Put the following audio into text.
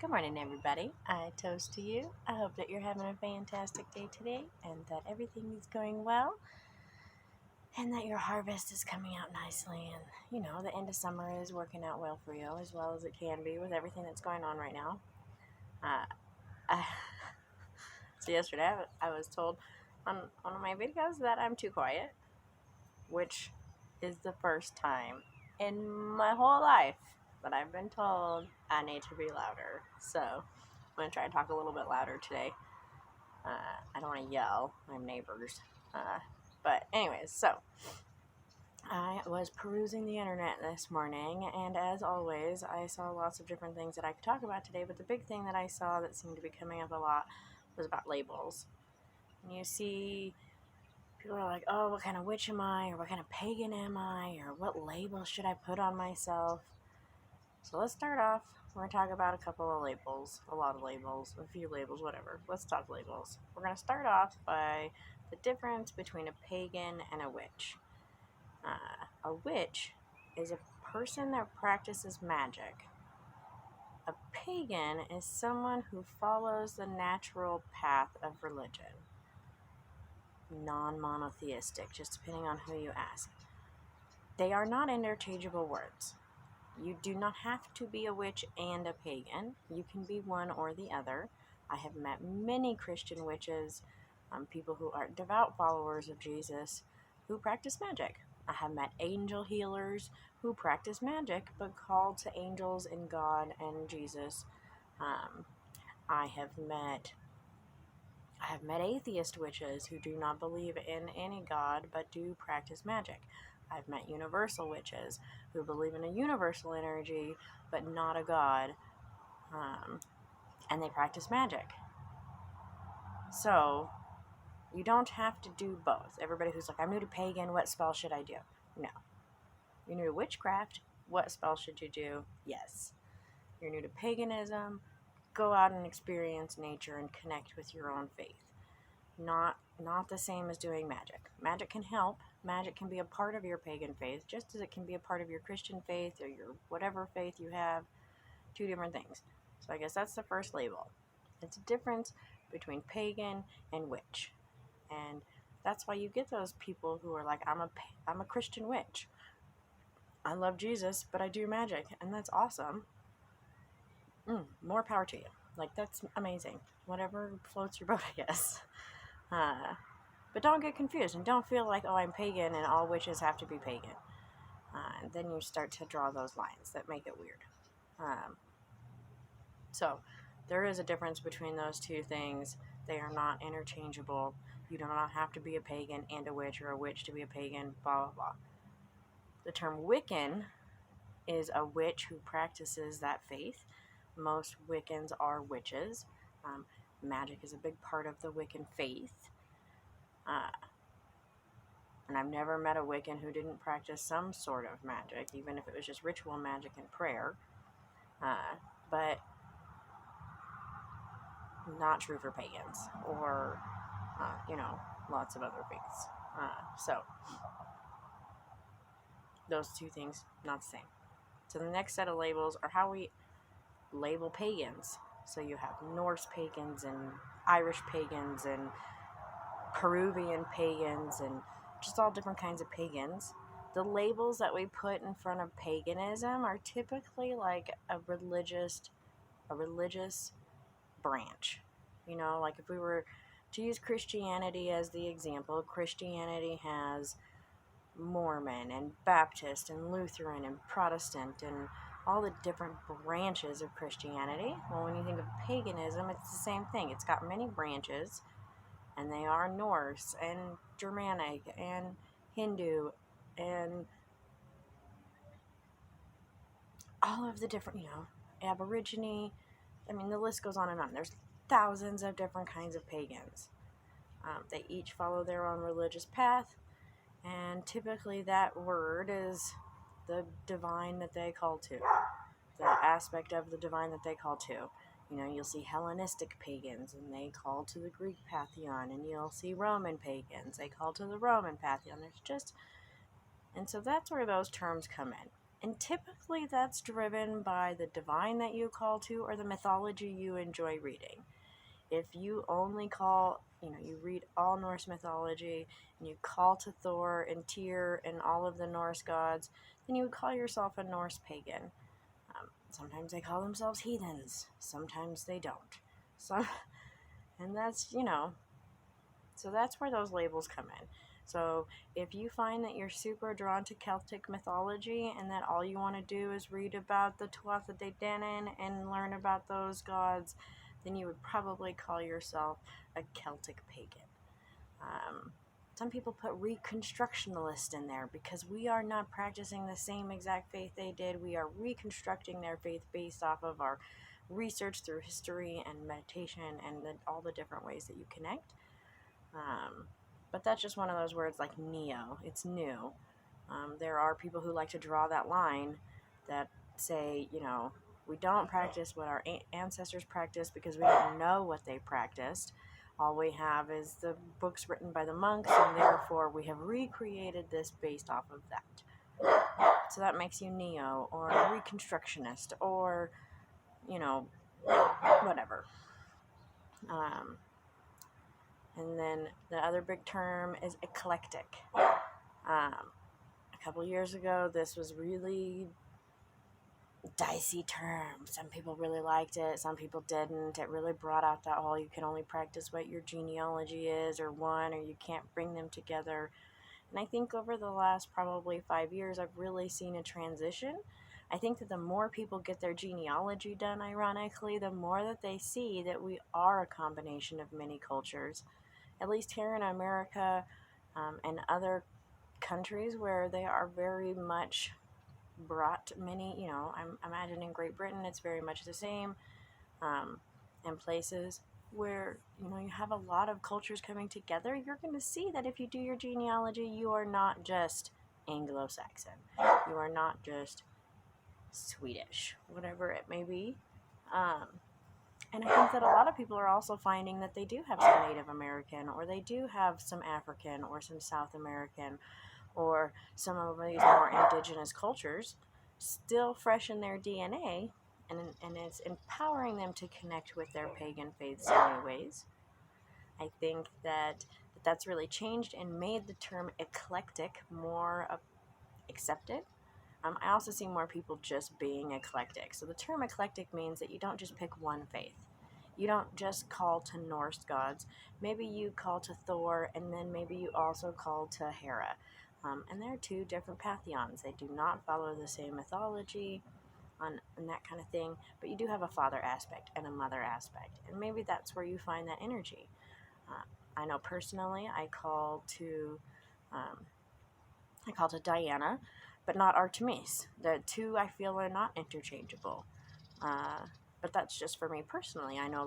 Good morning, everybody. I toast to you. I hope that you're having a fantastic day today and that everything is going well and that your harvest is coming out nicely. And, the end of summer is working out well for you as well as it can be with everything that's going on right now. I, so yesterday I was told on one of my videos that I'm too quiet, which is the first time in my whole life that I've been told I need to be louder. So I'm going to try and talk a little bit louder today. I don't want to yell. I'm neighbors. But anyways, so I was perusing the internet this morning, and as always, I saw lots of different things that I could talk about today, but the big thing that I saw that seemed to be coming up a lot was about labels. And you see people are like, oh, what kind of witch am I? Or what kind of pagan am I? Or what label should I put on myself? So let's start off. We're going to talk about a couple of labels, a lot of labels, a few labels, whatever. Let's talk labels. We're going to start off by the difference between a pagan and a witch. A witch is a person that practices magic. A pagan is someone who follows the natural path of religion. Non-monotheistic, just depending on who you ask. They are not interchangeable words. You do not have to be a witch and a pagan. You can be one or the other. I have met many Christian witches, people who are devout followers of Jesus, who practice magic. I have met angel healers who practice magic, but called to angels and God and Jesus. I have met atheist witches who do not believe in any God, but do practice magic. I've met universal witches who believe in a universal energy, but not a God, and they practice magic. So, you don't have to do both. Everybody who's like, I'm new to pagan, what spell should I do? No. You're new to witchcraft, what spell should you do? Yes. You're new to paganism, go out and experience nature and connect with your own faith. Not the same as doing magic. Magic can help. Magic can be a part of your pagan faith, just as it can be a part of your Christian faith or your whatever faith you have. Two different things. So I guess that's the first label. It's a difference between pagan and witch. And that's why you get those people who are like, I'm a Christian witch. I love Jesus, but I do magic. And that's awesome. More power to you. Like, that's amazing. Whatever floats your boat, I guess. But don't get confused and don't feel like, oh, I'm pagan and all witches have to be pagan. And then you start to draw those lines that make it weird. So there is a difference between those two things. They are not interchangeable. You do not have to be a pagan and a witch or a witch to be a pagan, blah, blah, blah. The term Wiccan is a witch who practices that faith. Most Wiccans are witches. Magic is a big part of the Wiccan faith. And I've never met a Wiccan who didn't practice some sort of magic, even if it was just ritual magic and prayer. But not true for pagans or, lots of other things. So those two things, not the same. So the next set of labels are how we label pagans. So you have Norse pagans and Irish pagans and Peruvian pagans and just all different kinds of pagans. The labels that we put in front of paganism are typically like a religious branch. Like if we were to use Christianity as the example, Christianity has Mormon and Baptist and Lutheran and Protestant and all the different branches of Christianity. Well, when you think of paganism, it's the same thing. It's got many branches, and they are Norse and Germanic and Hindu and all of the different, Aborigine. The list goes on and on. There's thousands of different kinds of pagans. They each follow their own religious path, and typically that word is the divine that they call to, the aspect of the divine that they call to. You'll see Hellenistic pagans, and they call to the Greek pantheon, and you'll see Roman pagans, they call to the Roman pantheon. And so that's where those terms come in. And typically that's driven by the divine that you call to or the mythology you enjoy reading. If you only you read all Norse mythology and you call to Thor and Tyr and all of the Norse gods, then you would call yourself a Norse pagan. Sometimes they call themselves heathens. Sometimes they don't. And that's, so that's where those labels come in. So if you find that you're super drawn to Celtic mythology and that all you want to do is read about the Tuatha De Danann and learn about those gods, then you would probably call yourself a Celtic pagan. Some people put Reconstructionalist in there because we are not practicing the same exact faith they did. We are reconstructing their faith based off of our research through history and meditation and all the different ways that you connect. But that's just one of those words like neo. It's new. There are people who like to draw that line that say, we don't practice what our ancestors practiced because we don't know what they practiced. All we have is the books written by the monks, and therefore we have recreated this based off of that. So that makes you neo or reconstructionist or, whatever. And then the other big term is eclectic. A couple years ago, this was really dicey term. Some people really liked it, some people didn't. It really brought out that whole you can only practice what your genealogy is or you can't bring them together. And I think over the last probably 5 years, I've really seen a transition. I think that the more people get their genealogy done, ironically, the more that they see that we are a combination of many cultures. At least here in America and other countries where they are very much brought many, I'm imagining Great Britain, it's very much the same, and places where, you have a lot of cultures coming together, you're going to see that if you do your genealogy, you are not just Anglo-Saxon. You are not just Swedish, whatever it may be. And I think that a lot of people are also finding that they do have some Native American, or they do have some African, or some South American, or some of these more indigenous cultures still fresh in their DNA, and it's empowering them to connect with their pagan faiths in new ways. I think that's really changed and made the term eclectic more accepted. I also see more people just being eclectic. So the term eclectic means that you don't just pick one faith. You don't just call to Norse gods. Maybe you call to Thor, and then maybe you also call to Hera. And they're two different pantheons. They do not follow the same mythology and that kind of thing, but you do have a father aspect and a mother aspect. And maybe that's where you find that energy. I know personally I call to Diana, but not Artemis. The two I feel are not interchangeable. But that's just for me personally. I know